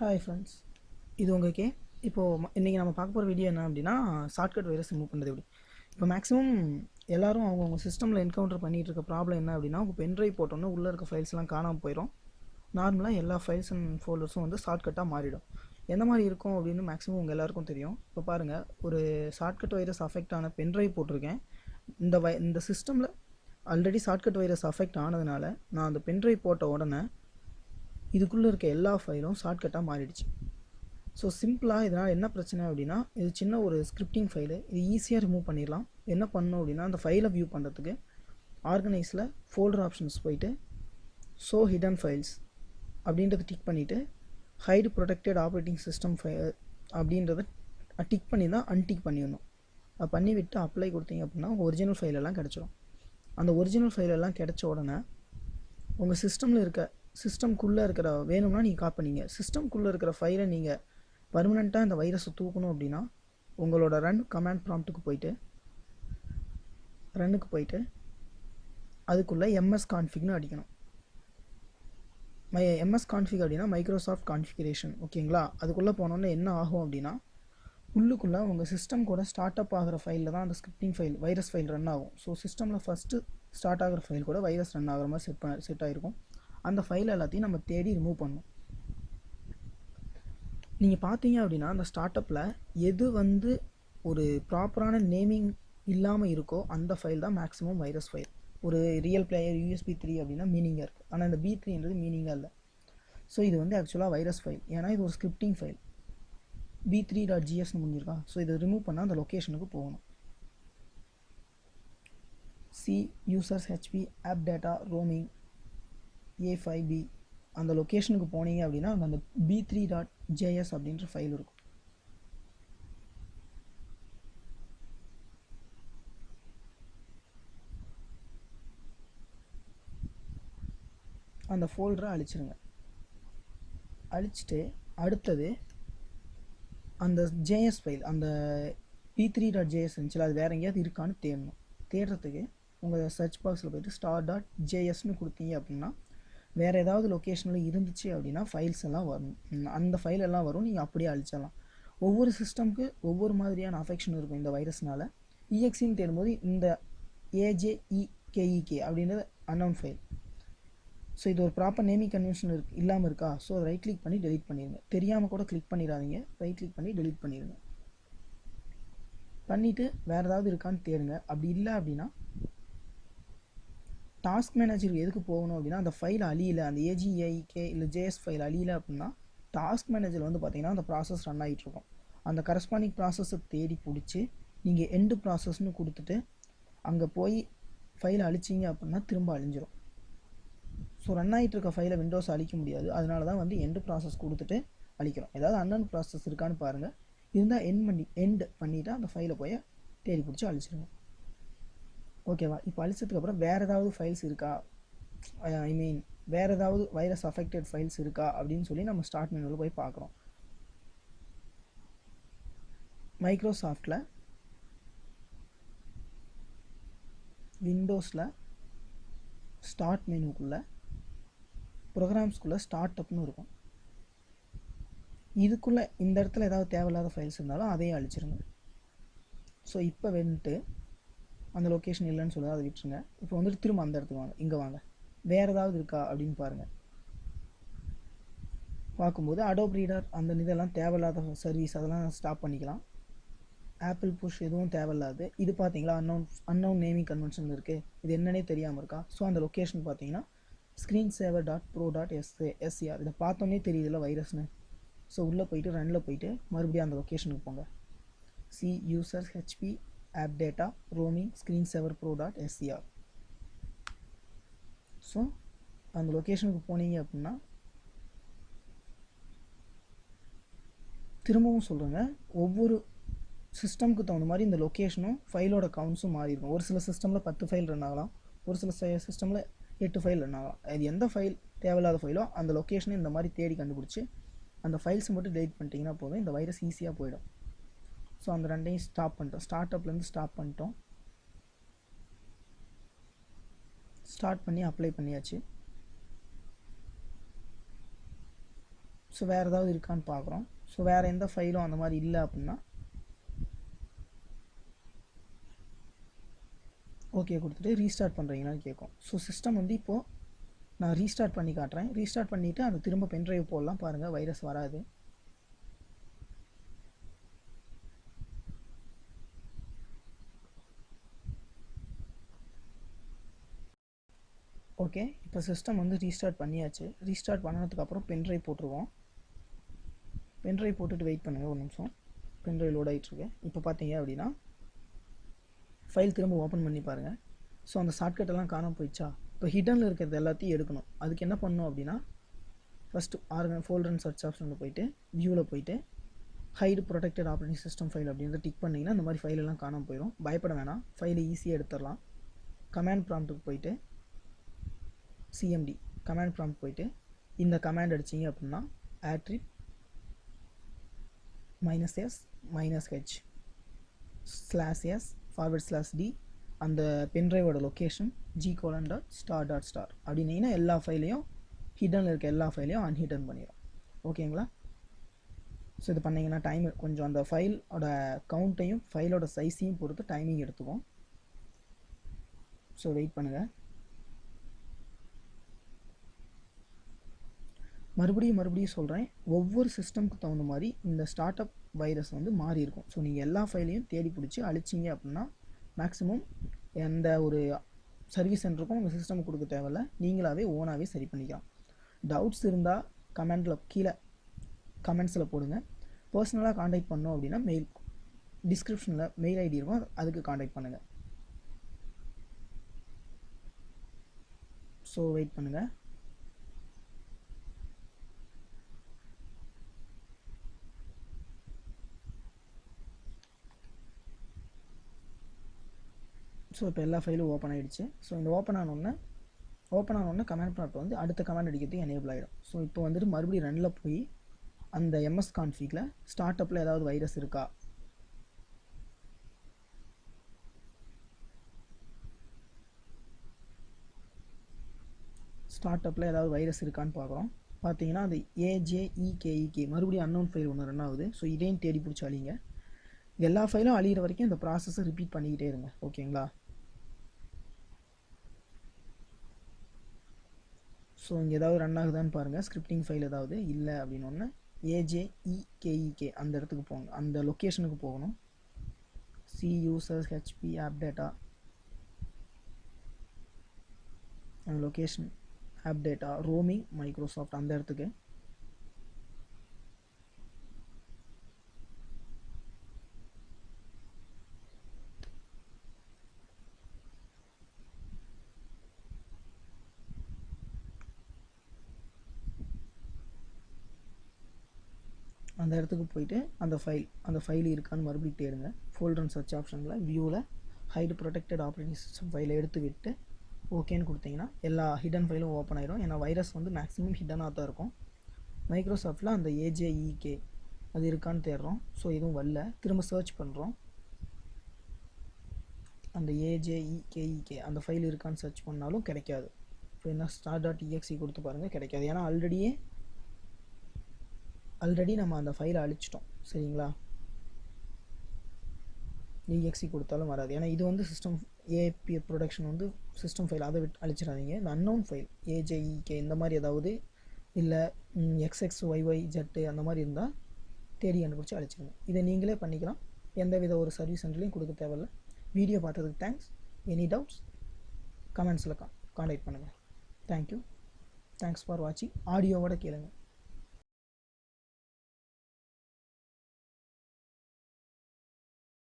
Hi friends, இது உங்களுக்கு இப்போது இன்றைக்கி நம்ம பார்க்க போகிற வீடியோ என்ன அப்படின்னா, ஷார்ட்கட் வைரஸ் ரிமூவ் பண்ணுறது எப்படி. இப்போ மேக்ஸிமம் எல்லோரும் அவங்கவுங்க சிஸ்டமில் என்கவுண்டர் பண்ணிகிட்டு இருக்க ப்ராப்ளம் என்ன அப்படின்னா, உங்கள் பென்ட்ரைவ் போட்டோன்னா உள்ளே இருக்க ஃபைல்ஸ்லாம் காணாமல் போயிடும். நார்மலாக எல்லா ஃபைல்ஸ் அண்ட் ஃபோல்டர்ஸும் வந்து ஷார்ட்கட்டாக மாறிடும். எந்த மாதிரி இருக்கும் அப்படின்னு மேக்ஸிமம் உங்கள் எல்லாருக்கும் தெரியும். இப்போ பாருங்கள், ஒரு ஷார்ட்கட் வைரஸ் அஃபெக்ட் ஆன பென்ட்ரைவ் போட்டிருக்கேன். இந்த சிஸ்டமில் ஆல்ரெடி ஷார்ட்கட் வைரஸ் அஃபெக்ட் ஆனதுனால நான் அந்த பென்ட்ரைவ் போட்ட உடனே இதுக்குள்ளே இருக்க எல்லா ஃபைலும் ஷார்ட்கட்டாக மாறிடுச்சு. ஸோ சிம்பிளாக இதனால் என்ன பிரச்சனை அப்படின்னா, இது சின்ன ஒரு ஸ்கிரிப்டிங் ஃபைலு, இது ஈஸியாக ரிமூவ் பண்ணிடலாம். என்ன பண்ணணும் அப்படின்னா, அந்த ஃபைலை வியூ பண்ணுறதுக்கு ஆர்கனைஸில் ஃபோல்டர் ஆப்ஷன்ஸ் போயிட்டு ஷோ ஹிடன் ஃபைல்ஸ் அப்படின்றத டிக் பண்ணிவிட்டு ஹைடு ப்ரொடெக்டட் ஆப்ரேட்டிங் சிஸ்டம் அப்படின்றத டிக் பண்ணி தான் அன்டிக் பண்ணிடணும். அதை பண்ணிவிட்டு அப்ளை கொடுத்தீங்க அப்படின்னா உங்கள் ஒரிஜினல் ஃபைலெல்லாம் கிடச்சிரும். அந்த ஒரிஜினல் ஃபைலெல்லாம் கிடச்ச உடனே உங்கள் சிஸ்டம்குள்ளே இருக்கிற வேணும்னா நீங்கள் காப்பி பண்ணிங்க. சிஸ்டம்குள்ளே இருக்கிற ஃபைலை நீங்கள் பர்மனெண்ட்டாக இந்த வைரஸை தூக்கணும் அப்படின்னா உங்களோட ரன் கமாண்ட் ப்ராம்ப்ட்டுக்கு போயிட்டு அதுக்குள்ளே எம்எஸ் கான்ஃபிக்னு அடிக்கணும். எம்எஸ் கான்ஃபிக் அப்படின்னா மைக்ரோசாஃப்ட் கான்ஃபிகரேஷன், ஓகேங்களா? அதுக்குள்ளே போனோன்னே என்ன ஆகும் அப்படின்னா, உள்ளுக்குள்ளே உங்கள் சிஸ்டம் கூட ஸ்டார்ட் அப் ஆகிற ஃபைலில் தான் அந்த scripting file virus file run ஆகும். ஸோ சிஸ்டமில் ஃபஸ்ட்டு ஸ்டார்ட் ஆகிற ஃபைல் கூட வைரஸ் ரன் ஆகிற மாதிரி செட் ஆகிருக்கும். அந்த ஃபைல் எல்லாத்தையும் நம்ம தேடி ரிமூவ் பண்ணணும். நீங்கள் பார்த்தீங்க அப்படின்னா அந்த ஸ்டார்ட் அப்பில் எது வந்து ஒரு ப்ராப்பரான நேமிங் இல்லாமல் இருக்கோ அந்த ஃபைல் தான் மேக்ஸிமம் வைரஸ் ஃபைல். ஒரு ரியல் பிளேயர் USB 3 அப்படின்னா மீனிங்காக இருக்குது, ஆனால் இந்த B3ன்றது மீனிங்காக இல்லை. ஸோ இது வந்து ஆக்சுவலாக வைரஸ் ஃபைல், ஏன்னா இது ஒரு ஸ்கிரிப்டிங் ஃபைல். b3.gsன்னு முடிஞ்சிருக்கா. ஸோ இதை ரிமூவ் பண்ணால் அந்த லொக்கேஷனுக்கு போகணும். C users HP app data roaming A5B அந்த லொக்கேஷனுக்கு போனீங்க அப்படின்னா அந்த b3.js அப்படின்ற ஃபைல் இருக்கும். அந்த ஃபோல்டரை அழிச்சிருங்க. அழிச்சிட்டு அடுத்தது அந்த JS ஃபைல், அந்த b3.js இருந்துச்சுல, அது வேறு எங்கேயாவது இருக்கான்னு தேடணும். தேடுறதுக்கு உங்கள் சர்ச் பாக்ஸில் போய்ட்டு star.jsன்னு கொடுத்தீங்க அப்படின்னா வேறு ஏதாவது லொக்கேஷனில் இருந்துச்சு அப்படின்னா ஃபைல்ஸ் எல்லாம் வரும். அந்த ஃபைல் எல்லாம் வரும், நீங்கள் அப்படியே அழிச்சிடலாம். ஒவ்வொரு சிஸ்டமுக்கு ஒவ்வொரு மாதிரியான அஃபெக்ஷன் இருக்கும் இந்த வைரஸ்னால். EXEன்னு தேடும்போது இந்த AJEKEK அப்படின்றது அன்னவுன் ஃபைல். ஸோ இது ஒரு ப்ராப்பர் நேமிங் கன்வென்ஷன் இல்லாமல் இருக்கா. ஸோ அதை ரைட் கிளிக் பண்ணி டெலிட் பண்ணிடுங்க. தெரியாமல் கூட கிளிக் பண்ணிடாதீங்க, ரைட் கிளிக் பண்ணி டெலிட் பண்ணிடுங்க. பண்ணிவிட்டு வேறு ஏதாவது இருக்கான்னு தேடுங்க. அப்படி இல்லை அப்படின்னா டாஸ்க் மேனேஜர் எதுக்கு போகணும் அப்படின்னா, அந்த ஃபைல் அழியல, அந்த AJEK இல்லை JS ஃபைல் அழியல அப்படின்னா டாஸ்க் மேனேஜர் வந்து பார்த்திங்கன்னா அந்த ப்ராசஸ் ரன் ஆகிட்ருக்கும். அந்த கரஸ்பாண்டிங் ப்ராசஸை தேடி பிடிச்சி நீங்கள் எண்டு ப்ராசஸ்ன்னு கொடுத்துட்டு அங்கே போய் ஃபைலை அழிச்சிங்க அப்படின்னா திரும்ப அழிஞ்சிரும். ஸோ ரன் ஆகிட்டு இருக்க ஃபைலை விண்டோஸ் அழிக்க முடியாது. அதனால தான் வந்து எண்டு ப்ராசஸ் கொடுத்துட்டு அழிக்கிறோம். ஏதாவது அன்னன் ப்ராசஸ் இருக்கான்னு பாருங்கள். இருந்தால் எண்ட் பண்ணிவிட்டு அந்த ஃபைலை போய் தேடி பிடிச்சி அழிச்சிருங்க. ஓகேவா? இப்போ அழிச்சதுக்கப்புறம் வேறு ஏதாவது ஃபைல்ஸ் இருக்கா, வேறு ஏதாவது வைரஸ் அஃபெக்டட் ஃபைல்ஸ் இருக்கா அப்படின்னு சொல்லி நம்ம ஸ்டார்ட் மெனுவில் போய் பார்க்குறோம். மைக்ரோசாஃப்டில் விண்டோஸில் ஸ்டார்ட் மெனுக்குள்ளே ப்ரோக்ராம்ஸ்குள்ளே ஸ்டார்ட் அப்னு இருக்கும். இதுக்குள்ளே இந்த இடத்துல ஏதாவது தேவையில்லாத ஃபைல்ஸ் இருந்தாலும் அதையும் அழிச்சிருங்க. ஸோ இப்போ வந்துட்டு அந்த லொக்கேஷன் இல்லைன்னு சொல்லுது, அதை விட்டுருங்க. இப்போ வந்துட்டு திரும்ப அந்த இடத்துக்கு வாங்க, இங்கே வாங்க. வேறு ஏதாவது இருக்கா அப்படின்னு பாருங்கள். பார்க்கும்போது அடோப் ரீடர் அந்த இதெல்லாம் தேவையில்லாத சர்வீஸ், அதெல்லாம் ஸ்டாப் பண்ணிக்கலாம். ஆப்பிள் புஷ் எதுவும் தேவையில்லாது. இது பார்த்தீங்களா அன்னவுன் நேமிங் கன்வென்ஷன் இருக்குது, இது என்னன்னே தெரியாமல் இருக்கா. ஸோ அந்த லொக்கேஷன் பார்த்தீங்கன்னா screensaver.pro.scr. இதை பார்த்தோன்னே தெரியுதுல்ல வைரஸ்னு. ஸோ உள்ளே போயிட்டு ரனில் போயிட்டு மறுபடியும் அந்த லொக்கேஷனுக்கு போங்க. C users HP app data roaming screensaver.pro.scr. So அந்த லொக்கேஷனுக்கு போனீங்க அப்படின்னா திரும்பவும் சொல்கிறேங்க, ஒவ்வொரு சிஸ்டமுக்கு தகுந்த மாதிரி இந்த லொக்கேஷனும் ஃபைலோட கவுண்ட்ஸும் மாறி இருக்கும். ஒரு சில சிஸ்டமில் 10 ஃபைல் ரன் ஆகலாம், ஒரு சில சிஸ்டமில் 8 ஃபைல் ரன் ஆகலாம். அது எந்த ஃபைல் தேவையில்லாத ஃபைலோ அந்த லொக்கேஷனை இந்த மாதிரி தேடி கண்டுபிடிச்சி அந்த ஃபைல்ஸை மட்டும் டெலிட் பண்ணிட்டீங்கன்னா போதும், இந்த வைரஸ் ஈஸியாக போயிடும். ஸோ அந்த ரெண்டையும் ஸ்டாப் பண்ணிட்டோம். ஸ்டார்ட் அப்லேருந்து ஸ்டாப் பண்ணிட்டோம். ஸ்டார்ட் பண்ணி அப்ளை பண்ணியாச்சு. ஸோ வேறு ஏதாவது இருக்கான்னு பார்க்குறோம். ஸோ வேறு எந்த ஃபைலும் அந்த மாதிரி இல்லை அப்படின்னா ஓகே கொடுத்துட்டு ரீஸ்டார்ட் பண்ணுறீங்களான்னு கேட்கும். ஸோ சிஸ்டம் வந்து இப்போது நான் ரீஸ்டார்ட் பண்ணி காட்டுறேன். ரீஸ்டார்ட் பண்ணிவிட்டு அது திரும்ப பென்ட்ரைவ் போடலாம் பாருங்கள், வைரஸ் வராது. ஓகே, இப்போ சிஸ்டம் வந்து ரீஸ்டார்ட் பண்ணியாச்சு. ரீஸ்டார்ட் பண்ணதுக்கப்புறம் பென்ட்ரைவ் போட்டுருவோம். பென்ட்ரைவ் போட்டுட்டு வெயிட் பண்ணுங்கள் ஒரு நிமிஷம். பென்ட்ரைவ் லோட் ஆகிட்டுருக்கு. இப்போ பார்த்தீங்க அப்படின்னா ஃபைல் திரும்ப ஓப்பன் பண்ணி பாருங்கள். ஸோ அந்த ஷார்ட்கட்டெல்லாம் காணாமல் போயிடுச்சா? இப்போ ஹிடனில் இருக்கிறது எல்லாத்தையும் எடுக்கணும். அதுக்கு என்ன பண்ணணும் அப்படின்னா ஃபஸ்ட்டு ஃபோல்டர் அண்ட் சர்ச் ஆப்ஷனில் போயிட்டு வியூவில் போயிட்டு hide protected operating system file அப்படின்றத டிக் பண்ணிங்கன்னா இந்த மாதிரி ஃபைலெல்லாம் காணாமல் போயிடும். பயப்பட வேணாம், ஃபைலை ஈஸியாக எடுத்துடலாம். கமாண்ட் ப்ராம்ப்ட்டுக்கு போயிட்டு சிஎம்டி கமாண்ட் ப்ராம்ப்ட் போயிட்டு இந்த கமாண்ட் அடிச்சிங்க அப்படின்னா attrib -s -h /s/d அந்த பென்ட்ரைவோட லொக்கேஷன் g:*star அப்படின்னீங்கன்னா எல்லா ஃபைலையும் ஹிடனில் இருக்க எல்லா ஃபைலையும் அன்ஹிடன் பண்ணிடும். ஓகேங்களா? ஸோ இது பண்ணிங்கன்னா டைம் கொஞ்சம் அந்த ஃபைலோட கவுண்ட்டையும் ஃபைலோட சைஸையும் பொறுத்து டைமிங் எடுத்துக்கும். ஸோ வெயிட் பண்ணுங்கள். மறுபடியும் சொல்கிறேன், ஒவ்வொரு சிஸ்டமுக்கு தகுந்த மாதிரி இந்த ஸ்டார்ட் அப் வைரஸ் வந்து மாறி இருக்கும். ஸோ நீங்கள் எல்லா ஃபைலையும் தேடி பிடிச்சி அழிச்சிங்க அப்படின்னா மேக்ஸிமம் எந்த ஒரு சர்வீஸ் சென்டருக்கும் உங்கள் சிஸ்டம் கொடுக்க தேவையில்ல, நீங்களாகவே ஓனாகவே சரி பண்ணிக்கலாம். டவுட்ஸ் இருந்தால் கீழே கமெண்ட்ஸில் போடுங்க. பர்சனலாக காண்டாக்ட் பண்ணோம் அப்படின்னா டிஸ்கிரிப்ஷனில் மெயில் ஐடி இருக்கும், அதுக்கு காண்டாக்ட் பண்ணுங்கள். ஸோ வெயிட் பண்ணுங்கள். ஸோ இப்போ எல்லா ஃபைலும் ஓப்பன் ஆகிடுச்சு. ஸோ இந்த ஓப்பன் ஆனோடனே கமாண்ட் ப்ராம்ப்ட் வந்து அடுத்த கமாண்ட் அடிக்கிறதுக்கு எனேபிள் ஆகிடும். ஸோ இப்போ வந்துட்டு மறுபடியும் ரன்னில் போய் அந்த எம்எஸ் கான்ஃபிகில் ஸ்டார்ட் அப்பில் ஏதாவது வைரஸ் இருக்கா, இருக்கான்னு பார்க்குறோம். பார்த்தீங்கன்னா அந்த AJEKEK மறுபடியும் அன்னோன் ஃபைல் ஒன்று ரன் ஆகுது. ஸோ இதையும் தேடி பிடிச்சி அழிங்க. எல்லா ஃபைலும் அழிகிற வரைக்கும் இந்த ப்ராசஸை ரிப்பீட் பண்ணிக்கிட்டே இருங்க. ஓகேங்களா? ஸோ இங்கே ஏதாவது ரன் ஆகுதான்னு பாருங்கள். ஸ்கிரிப்டிங் ஃபைல் ஏதாவது இல்லை அப்படின்னு AJEKEK அந்த இடத்துக்கு போங்க, அந்த லொக்கேஷனுக்கு போகணும். C users HP app data அந்த location app data roaming Microsoft அந்த இடத்துக்கு. அந்த இடத்துக்கு போயிட்டு அந்த ஃபைல் இருக்கான்னு மறுபடியும் தேடுங்க. ஃபோல்டர் அண்ட் சர்ச் ஆப்ஷனில் வியூவில் ஹைடு ப்ரொடெக்டட் ஆப்ரேட்டிங் சிஸ்டம் ஃபைலை எடுத்து விட்டு ஓகேன்னு கொடுத்தீங்கன்னா எல்லா ஹிடன் ஃபைலும் ஓப்பன் ஆகிடும். ஏன்னா வைரஸ் வந்து மேக்ஸிமம் ஹிடனாக தான் இருக்கும். மைக்ரோசாஃப்ட்டில் அந்த AJEK அது இருக்கான்னு தேடுறோம். ஸோ எதுவும் வரல, திரும்ப சர்ச் பண்ணுறோம். அந்த AJEKEK அந்த ஃபைல் இருக்கான்னு சர்ச் பண்ணாலும் கிடைக்காது. இப்போ என்ன star.exe கொடுத்து பாருங்கள், கிடைக்காது. ஏன்னா ஆல்ரெடி நம்ம அந்த ஃபைலை அழிச்சிட்டோம். சரிங்களா? exe கொடுத்தாலும் வராது. ஏன்னா இது வந்து சிஸ்டம் API ப்ரொடக்ஷன் வந்து சிஸ்டம் ஃபைல், அதை விட்டு அழிச்சிடாதீங்க. இந்த அன்னோன் ஃபைல் AJEK இந்த மாதிரி ஏதாவது இல்லை XXYYZ அந்த மாதிரி இருந்தால் தேடி கண்டுபிடிச்சி அழிச்சிடுங்க. இதை நீங்களே பண்ணிக்கலாம், எந்தவித ஒரு சர்வீஸ் சென்டர்லையும் கொடுக்க தேவையில்லை. வீடியோ பார்த்ததுக்கு தேங்க்ஸ். எனி டவுட்ஸ் கமெண்ட்ஸில் காண்டாக்ட் பண்ணுங்கள். தேங்க்யூ. தேங்க்ஸ் ஃபார் வாட்சிங். ஆடியோவோட கேளுங்க.